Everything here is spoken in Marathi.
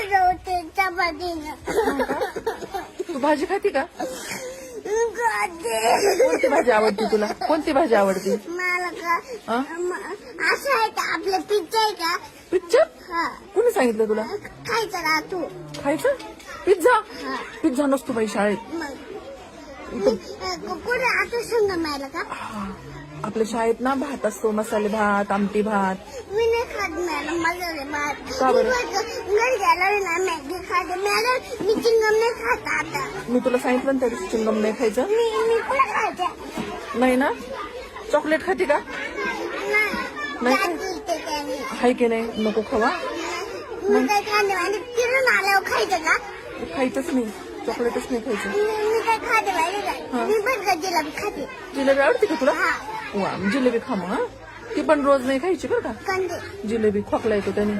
जेवते चपातीनं. तू भाजी खाती का? खाते. कोणती भाजी आवडती तुला? कोणती भाजी आवडती? मला का हा? असं आहे का आपलं पिझ्झा आहे का? पिझ्झा? हा कोणी सांगितलं तुला खायचं ना तू. खायचं? पिझ्झा? हा पिझ्झा नसतो बाई शाळेत. मग कुठे आता संग मिळालं का? आपल्या शाळेत ना भात असतो, मसाले भात, आमटी भात. मी नाही खात मॅडम. मला नाही भात. का बरं? घरी गेल्यावर ना मॅगी खाते मॅडम. मी चिंगम नाही खात आता. मी तुला सांगितलं ना त्या दिवशी चिंगम नाही खायचं. मी पण खाते. नाही ना? चॉकलेट खाते का? नाही खाते त्याने. हाय की नाही? नको खावा. मी काय खाणे आणि फिरून आल्यावर खायचं का? खायचंच नाही, चॉकलेटच नाही खायचं. मी काय खाते माहिती काय? मी पण का जिलेबी खाते. जिलेबी आवडते का तुला? हा वा, जिलेबी खा मग. ती पण रोज नाही खायची बरं का. कंदे. जिलेबी खोकला येतो त्याने.